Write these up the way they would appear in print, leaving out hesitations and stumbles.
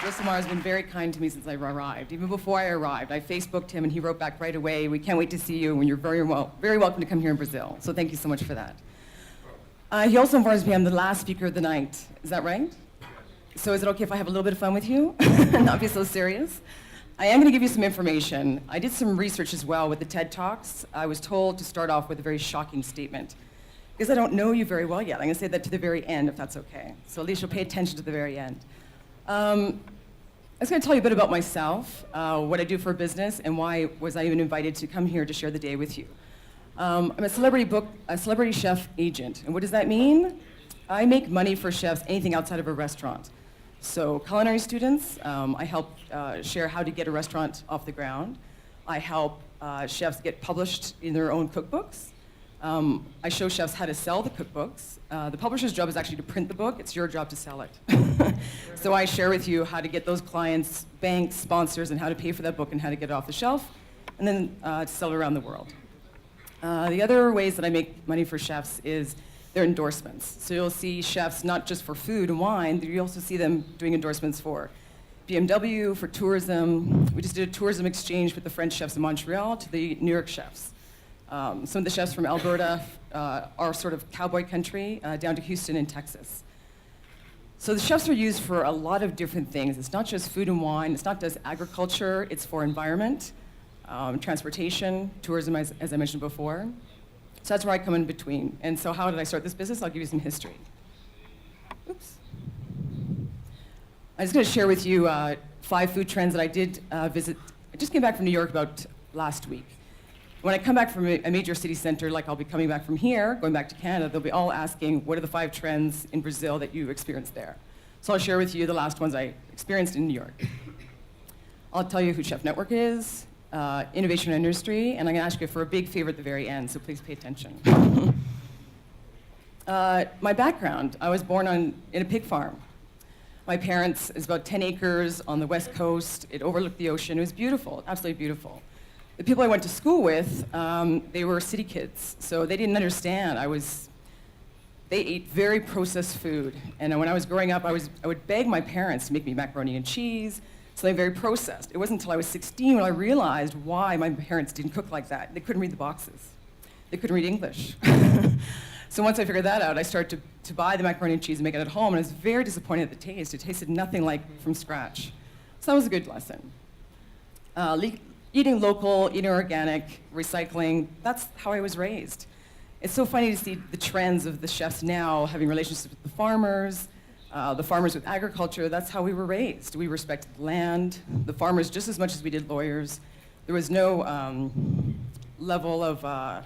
Josimar has been very kind to me since I arrived. Even before I arrived, I Facebooked him and he wrote back right away, "We can't wait to see you and you're very welcome to come here in Brazil." So thank you so much for that. He also informs me I'm the last speaker of the night. Is that right? So is it okay if I have a little bit of fun with you and not be so serious? I am going to give you some information. I did some research as well with the TED Talks. I was told to start off with a very shocking statement. Because I don't know you very well yet. I'm going to say that to the very end, if that's okay. So at least you'll pay attention to the very end. I was going to tell you a bit about myself, what I do for a business, and why was I even invited to come here to share the day with you. I'm a celebrity chef agent. And what does that mean? I make money for chefs, anything outside of a restaurant. So culinary students, I help share how to get a restaurant off the ground. I help chefs get published in their own cookbooks. I show chefs how to sell the cookbooks. The publisher's job is actually to print the book. It's your job to sell it. So I share with you how to get those clients, banks, sponsors, and how to pay for that book and how to get it off the shelf, and then to sell it around the world. The other ways that I make money for chefs is their endorsements. So you'll see chefs not just for food and wine, you also see them doing endorsements for BMW, for tourism. We just did a tourism exchange with the French chefs in Montreal to the New York chefs. Some of the chefs from Alberta are sort of cowboy country, down to Houston in Texas. So the chefs are used for a lot of different things. It's not just food and wine, it's not just agriculture, it's for environment, transportation, tourism, as I mentioned before. So that's where I come in between. And so how did I start this business? I'll give you some history. Oops. I'm just going to share with you 5 food trends that I did visit. I just came back from New York about last week. When I come back from a major city center, like I'll be coming back from here, going back to Canada, they'll be all asking, what are the 5 trends in Brazil that you experienced there? So I'll share with you the last ones I experienced in New York. I'll tell you who Chef Network is, innovation industry, and I'm going to ask you for a big favor at the very end, so please pay attention. My background, I was born in a pig farm. My parents, is about 10 acres on the west coast. It overlooked the ocean. It was beautiful, absolutely beautiful. The people I went to school with, they were city kids, so they didn't understand. They ate very processed food, and when I was growing up, I would beg my parents to make me macaroni and cheese, something very processed. It wasn't until I was 16 when I realized why my parents didn't cook like that. They couldn't read the boxes. They couldn't read English. So once I figured that out, I started to buy the macaroni and cheese and make it at home, and I was very disappointed at the taste. It tasted nothing like from scratch. So that was a good lesson. Eating local, eating organic, recycling, that's how I was raised. It's so funny to see the trends of the chefs now having relationships with the farmers with agriculture. That's how we were raised. We respected the land, the farmers just as much as we did lawyers. There was no level of,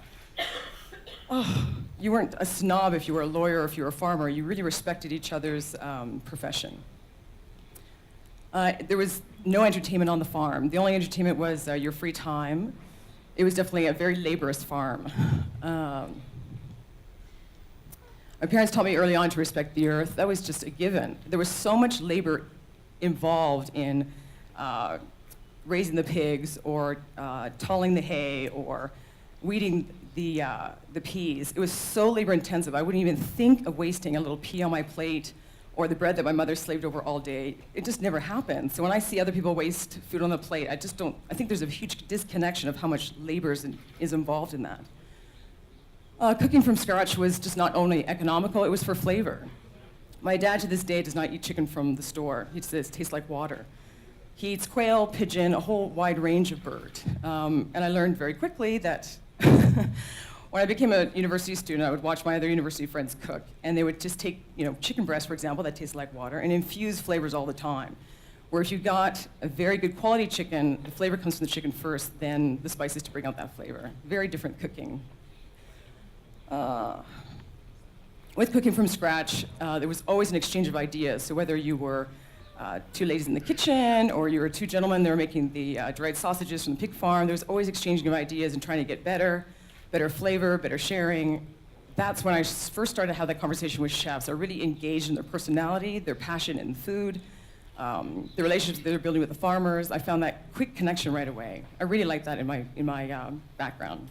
you weren't a snob if you were a lawyer or if you were a farmer. You really respected each other's profession. There was no entertainment on the farm. The only entertainment was your free time. It was definitely a very laborious farm. My parents taught me early on to respect the earth. That was just a given. There was so much labor involved in raising the pigs or tulling the hay or weeding the peas. It was so labor intensive. I wouldn't even think of wasting a little pea on my plate or the bread that my mother slaved over all day. It just never happened. So when I see other people waste food on the plate, I think there's a huge disconnection of how much labor is involved in that. Cooking from scratch was just not only economical, it was for flavor. My dad to this day does not eat chicken from the store. He says it tastes like water. He eats quail, pigeon, a whole wide range of bird. And I learned very quickly that when I became a university student, I would watch my other university friends cook, and they would just take, chicken breast, for example, that tastes like water, and infuse flavors all the time. Where if you got a very good quality chicken, the flavor comes from the chicken first, then the spices to bring out that flavor. Very different cooking. With cooking from scratch, there was always an exchange of ideas. So whether you were 2 ladies in the kitchen, or you were 2 gentlemen that were making the dried sausages from the pig farm, there was always exchanging of ideas and trying to get better flavor, better sharing. That's when I first started to have that conversation with chefs. I really engaged in their personality, their passion in food, the relationships that they're building with the farmers. I found that quick connection right away. I really liked that in my background.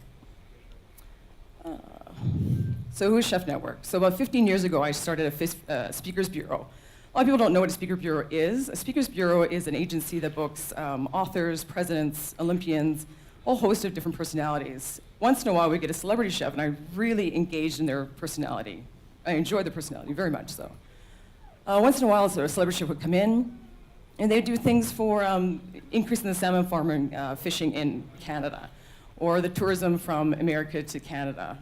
So who is Chef Network? So about 15 years ago, I started a speakers bureau. A lot of people don't know what a speaker bureau is. A speakers bureau is an agency that books authors, presidents, Olympians, a whole host of different personalities. Once in a while, we get a celebrity chef, and I really engaged in their personality. I enjoy the personality, very much so. Once in a while, a celebrity chef would come in, and they'd do things for increasing the salmon farming, fishing in Canada, or the tourism from America to Canada.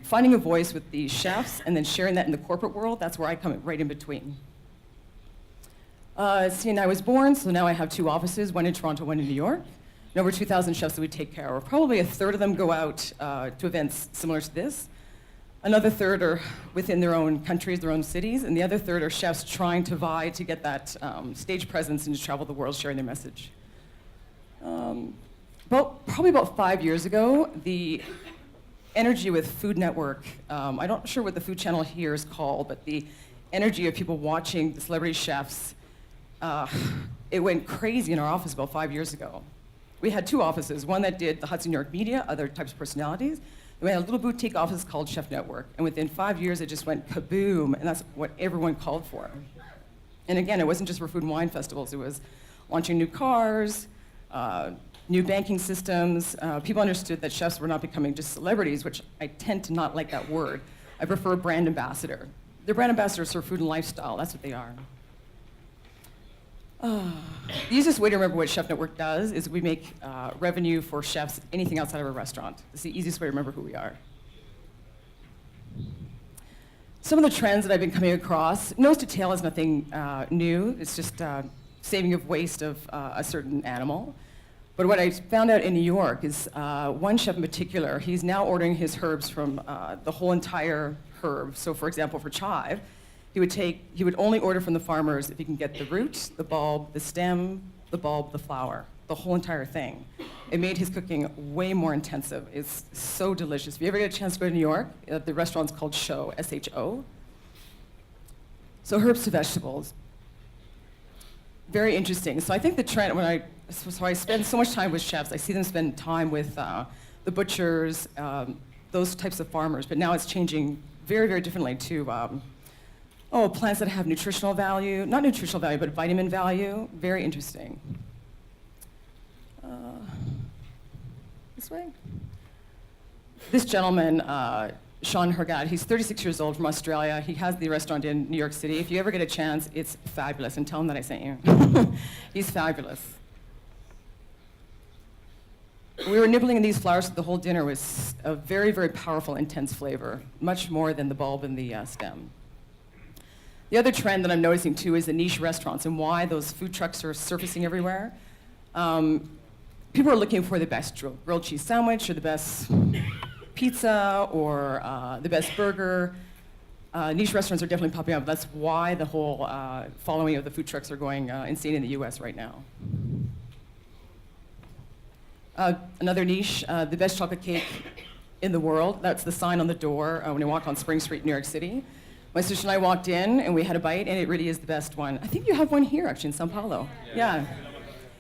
Finding a voice with the chefs and then sharing that in the corporate world, that's where I come right in between. And I was born, so now I have 2 offices, one in Toronto, one in New York. And over 2,000 chefs that we take care of. Probably a third of them go out to events similar to this. Another third are within their own countries, their own cities, and the other third are chefs trying to vie to get that stage presence and to travel the world sharing their message. Probably about 5 years ago, the energy with Food Network, I'm not sure what the food channel here is called, but the energy of people watching the celebrity chefs, it went crazy in our office about 5 years ago. We had 2 offices, one that did the Hudson New York media, other types of personalities. We had a little boutique office called Chef Network, and within 5 years it just went kaboom, and that's what everyone called for. And again, it wasn't just for food and wine festivals, it was launching new cars, new banking systems. People understood that chefs were not becoming just celebrities, which I tend to not like that word. I prefer brand ambassador. They're brand ambassadors for food and lifestyle, that's what they are. The easiest way to remember what Chef Network does is we make revenue for chefs, anything outside of a restaurant. It's the easiest way to remember who we are. Some of the trends that I've been coming across, nose to tail is nothing new. It's just saving of waste of a certain animal. But what I found out in New York is one chef in particular, he's now ordering his herbs from the whole entire herb. So for example, for chive, he would only order from the farmers if he can get the root, the bulb, the stem, the bulb, the flower, the whole entire thing. It made his cooking way more intensive. It's so delicious. If you ever get a chance to go to New York, the restaurant's called Sho, S-H-O. So herbs to vegetables. Very interesting. So I think the trend, so I spend so much time with chefs, I see them spend time with the butchers, those types of farmers, but now it's changing very, very differently to plants that have nutritional value, not nutritional value, but vitamin value. Very interesting. This way. This gentleman, Sean Hergad, he's 36 years old from Australia. He has the restaurant in New York City. If you ever get a chance, it's fabulous, and tell him that I sent you. He's fabulous. We were nibbling in these flowers, the whole dinner was a very, very powerful, intense flavor, much more than the bulb and the stem. The other trend that I'm noticing too is the niche restaurants and why those food trucks are surfacing everywhere. People are looking for the best grilled cheese sandwich or the best pizza or the best burger. Niche restaurants are definitely popping up. That's why the whole following of the food trucks are going insane in the US right now. Another niche, the best chocolate cake in the world. That's the sign on the door when you walk on Spring Street, New York City. My sister and I walked in and we had a bite, and it really is the best one. I think you have one here, actually, in Sao Paulo. Yeah.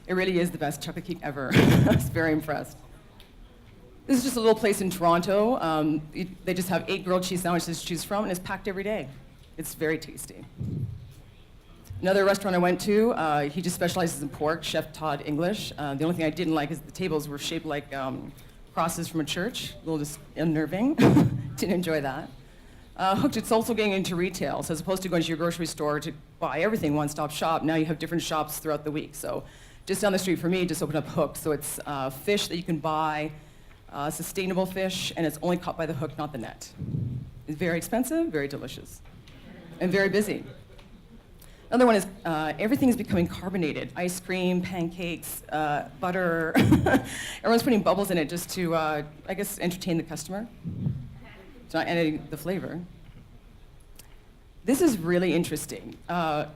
It really is the best chocolate cake ever. I was very impressed. This is just a little place in Toronto. They just have 8 grilled cheese sandwiches to choose from, and it's packed every day. It's very tasty. Another restaurant I went to, he just specializes in pork, Chef Todd English. The only thing I didn't like is the tables were shaped like crosses from a church, a little just unnerving. Didn't enjoy that. Hooked, it's also getting into retail. So as opposed to going to your grocery store to buy everything, one-stop shop, now you have different shops throughout the week. So just down the street for me, just opened up Hooked. So it's fish that you can buy, sustainable fish, and it's only caught by the hook, not the net. It's very expensive, very delicious, and very busy. Another one is everything is becoming carbonated. Ice cream, pancakes, butter. Everyone's putting bubbles in it just to, I guess, entertain the customer. It's not adding the flavor. This is really interesting. I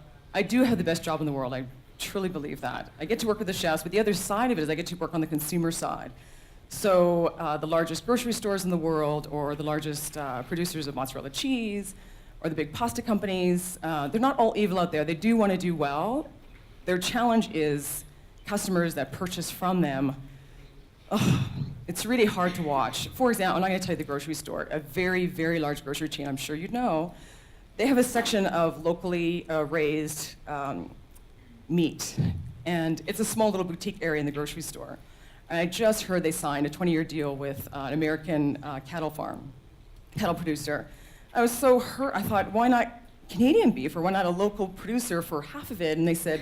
do have the best job in the world. I truly believe that. I get to work with the chefs, but the other side of it is I get to work on the consumer side. So the largest grocery stores in the world, or the largest producers of mozzarella cheese, or the big pasta companies, they're not all evil out there. They do want to do well. Their challenge is customers that purchase from them. It's really hard to watch. For example, I'm not going to tell you the grocery store, a very, very large grocery chain, I'm sure you'd know. They have a section of locally raised meat, and it's a small little boutique area in the grocery store. And I just heard they signed a 20-year deal with an American cattle producer. I was so hurt. I thought, why not Canadian beef, or why not a local producer for half of it? And they said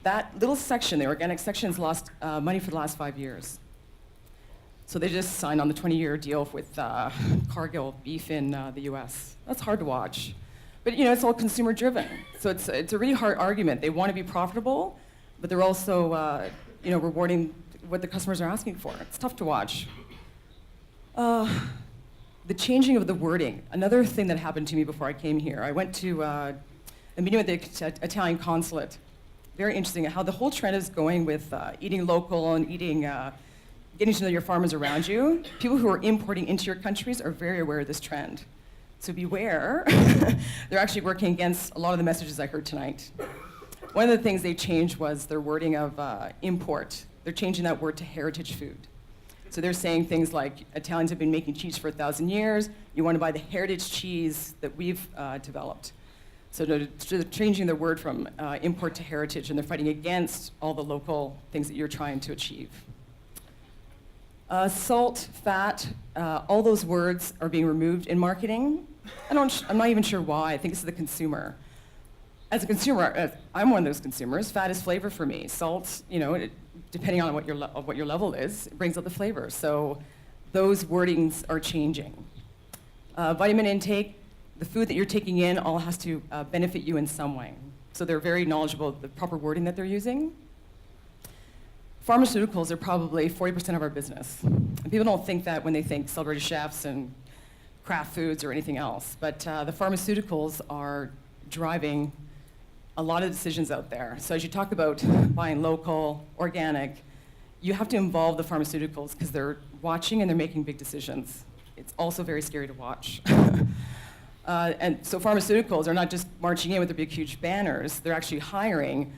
that little section, the organic section, has lost money for the last 5 years. So they just signed on the 20-year deal with Cargill beef in the US. That's hard to watch. But it's all consumer driven. So it's a really hard argument. They want to be profitable, but they're also rewarding what the customers are asking for. It's tough to watch. The changing of the wording. Another thing that happened to me before I came here. I went to a meeting with the Italian consulate. Very interesting how the whole trend is going with eating local and getting to know your farmers around you. People who are importing into your countries are very aware of this trend. So beware. They're actually working against a lot of the messages I heard tonight. One of the things they changed was their wording of import. They're changing that word to heritage food. So they're saying things like, Italians have been making cheese for 1,000 years. You want to buy the heritage cheese that we've developed. So they're changing their word from import to heritage, and they're fighting against all the local things that you're trying to achieve. Salt, fat, all those words are being removed in marketing. I'm not even sure why. I think it's the consumer. As a consumer, I'm one of those consumers. Fat is flavor for me. Salt, depending on what your level is, it brings out the flavor. So those wordings are changing. Vitamin intake, the food that you're taking in all has to benefit you in some way. So they're very knowledgeable of the proper wording that they're using. Pharmaceuticals are probably 40% of our business. And people don't think that when they think celebrity chefs and craft foods or anything else. But the pharmaceuticals are driving a lot of decisions out there. So as you talk about buying local, organic, you have to involve the pharmaceuticals because they're watching and they're making big decisions. It's also very scary to watch. And so pharmaceuticals are not just marching in with their big, huge banners. They're actually hiring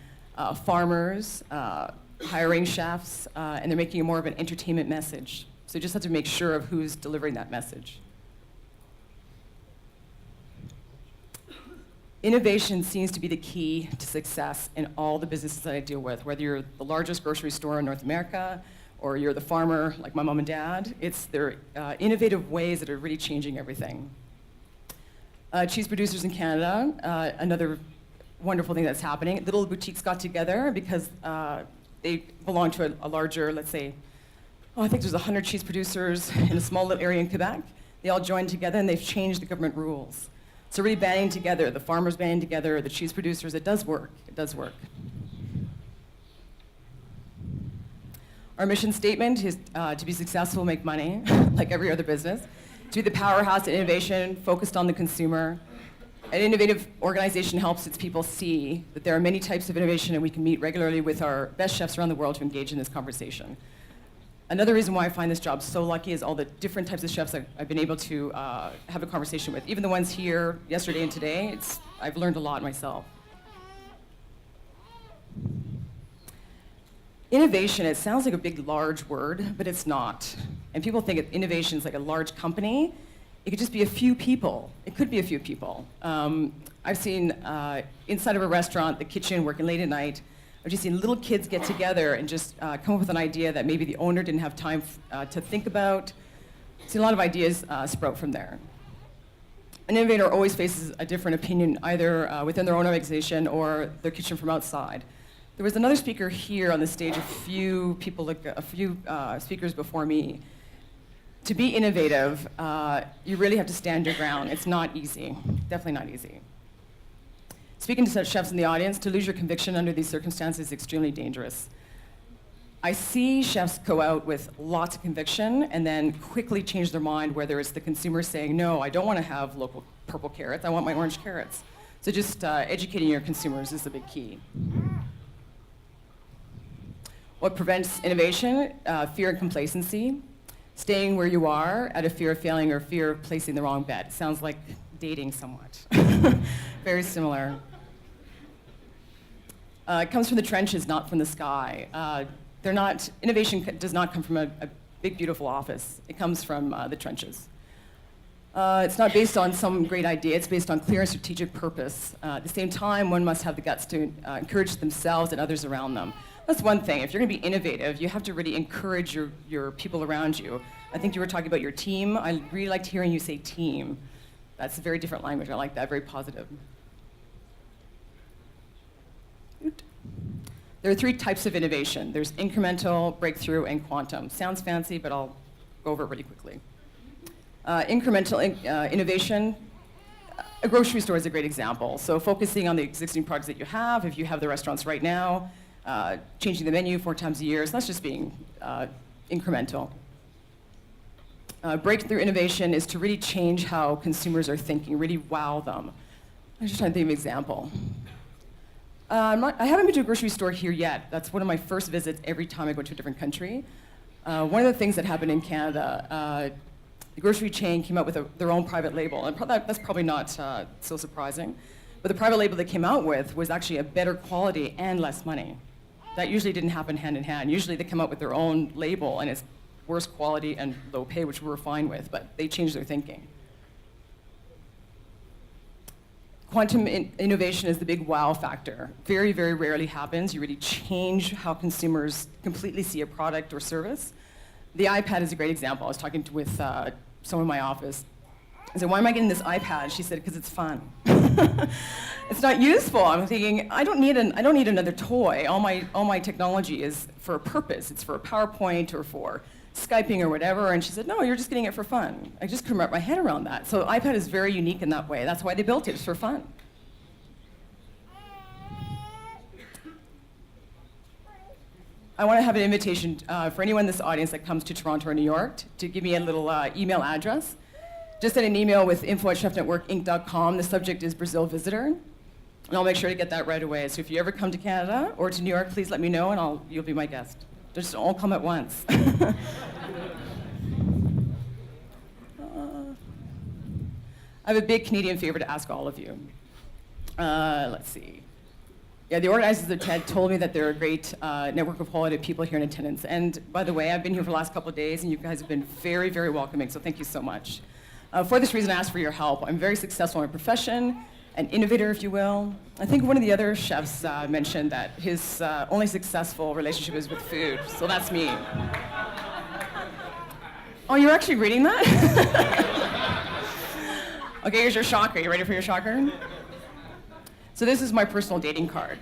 farmers, hiring chefs, and they're making more of an entertainment message. So you just have to make sure of who's delivering that message. Innovation seems to be the key to success in all the businesses that I deal with, whether you're the largest grocery store in North America or you're the farmer like my mom and dad. It's their innovative ways that are really changing everything. Cheese producers in Canada, another wonderful thing that's happening. Little boutiques got together because they belong to a larger, let's say, I think there's 100 cheese producers in a small little area in Quebec. They all joined together and they've changed the government rules. So really banding together, the farmers banding together, the cheese producers, it does work. It does work. Our mission statement is to be successful, make money, like every other business. To be the powerhouse in innovation, focused on the consumer. An innovative organization helps its people see that there are many types of innovation and we can meet regularly with our best chefs around the world to engage in this conversation. Another reason why I find this job so lucky is all the different types of chefs I've been able to have a conversation with. Even the ones here yesterday and today, I've learned a lot myself. Innovation, it sounds like a big, large word, but it's not. And people think of innovation as like a large company. It could just be a few people. It could be a few people. I've seen inside of a restaurant, the kitchen, working late at night, I've just seen little kids get together and just come up with an idea that maybe the owner didn't have time to think about. I've seen a lot of ideas sprout from there. An innovator always faces a different opinion, either within their own organization or their kitchen from outside. There was another speaker here on the stage, a few speakers before me. To be innovative, you really have to stand your ground. It's not easy, definitely not easy. Speaking to such chefs in the audience, to lose your conviction under these circumstances is extremely dangerous. I see chefs go out with lots of conviction and then quickly change their mind, whether it's the consumer saying, no, I don't want to have local purple carrots, I want my orange carrots. So just educating your consumers is the big key. What prevents innovation? Fear and complacency. Staying where you are out of fear of failing or fear of placing the wrong bet. Sounds like dating somewhat. Very similar. It comes from the trenches, not from the sky. Innovation does not come from a big, beautiful office. It comes from the trenches. It's not based on some great idea, it's based on clear and strategic purpose. At the same time, one must have the guts to encourage themselves and others around them. That's one thing. If you're going to be innovative, you have to really encourage your people around you. I think you were talking about your team. I really liked hearing you say team. That's a very different language. I like that, very positive. There are three types of innovation. There's incremental, breakthrough, and quantum. Sounds fancy, but I'll go over it really quickly. Incremental innovation, a grocery store is a great example. So focusing on the existing products that you have, if you have the restaurants right now, changing the menu 4 times a year, so that's just being incremental. Breakthrough innovation is to really change how consumers are thinking, really wow them. I'm just trying to think of an example. I haven't been to a grocery store here yet. That's one of my first visits every time I go to a different country. One of the things that happened in Canada, the grocery chain came out with their own private label, and that's probably not so surprising. But the private label they came out with was actually a better quality and less money. That usually didn't happen hand in hand. Usually they come out with their own label, and it's worse quality and low pay, which we were fine with, but they changed their thinking. Quantum innovation is the big wow factor. Very, very rarely happens. You really change how consumers completely see a product or service. The iPad is a great example. I was talking with someone in my office. I said, why am I getting this iPad? She said, because it's fun. It's not useful. I'm thinking, I don't need another toy. All my technology is for a purpose. It's for a PowerPoint or for Skyping or whatever. And she said, no, you're just getting it for fun. I just couldn't wrap my head around that. So iPad is very unique in that way. That's why they built it. It's for fun. I want to have an invitation for anyone in this audience that comes to Toronto or New York to give me a little email address. Just send an email with info@chefnetworkinc.com. The subject is Brazil visitor. And I'll make sure to get that right away. So if you ever come to Canada or to New York, please let me know and you'll be my guest. Just all come at once. I have a big Canadian favor to ask all of you. Let's see. Yeah, the organizers of TED told me that they're a great network of quality people here in attendance. And by the way, I've been here for the last couple of days, and you guys have been very, very welcoming, so thank you so much. For this reason, I ask for your help. I'm very successful in my profession, an innovator, if you will. I think one of the other chefs mentioned that his only successful relationship is with food, so that's me. Oh, you're actually reading that? Okay, here's your shocker. You ready for your shocker? So this is my personal dating card.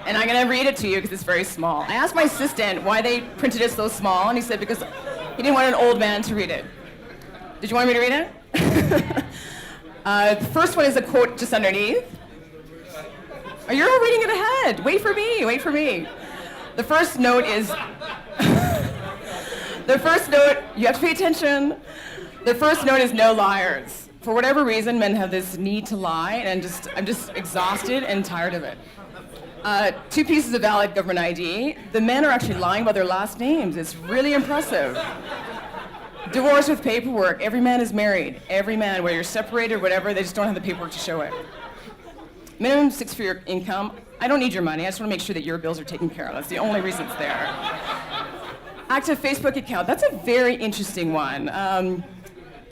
And I'm gonna read it to you because it's very small. I asked my assistant why they printed it so small, and he said because he didn't want an old man to read it. Did you want me to read it? The first one is a quote just underneath. Oh, you're all reading it ahead. Wait for me, wait for me. The first note is, the first note, you have to pay attention. The first note is no liars. For whatever reason, men have this need to lie, and I'm just exhausted and tired of it. 2 pieces of valid government ID. The men are actually lying about their last names. It's really impressive. Divorce with paperwork. Every man is married. Every man, whether you're separated or whatever, they just don't have the paperwork to show it. Minimum 6-figure income. I don't need your money. I just want to make sure that your bills are taken care of. That's the only reason it's there. Active Facebook account. That's a very interesting one.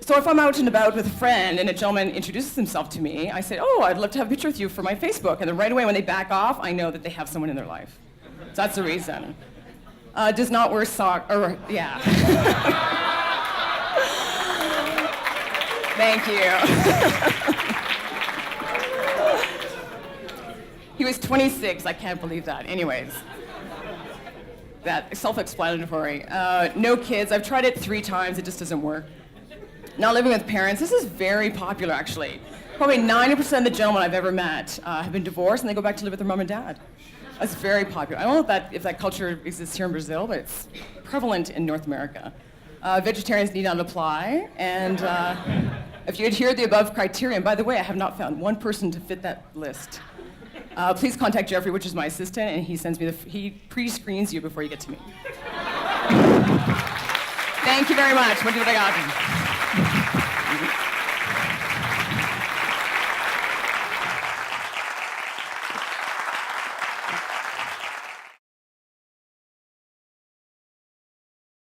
So if I'm out and about with a friend and a gentleman introduces himself to me, I say, oh, I'd love to have a picture with you for my Facebook. And then right away when they back off, I know that they have someone in their life. So that's the reason. Does not wear socks, or yeah. Thank you. He was 26, I can't believe that. Anyways, that self-explanatory. No kids, I've tried it 3 times, it just doesn't work. Not living with parents, this is very popular actually. Probably 90% of the gentlemen I've ever met have been divorced and they go back to live with their mom and dad. That's very popular. I don't know if that culture exists here in Brazil, but it's prevalent in North America. Vegetarians need not apply, and if you adhere to the above criteria, and by the way, I have not found one person to fit that list. Please contact Jeffrey, which is my assistant, and he sends me he pre-screens you before you get to me. Thank you very much. Muito obrigado.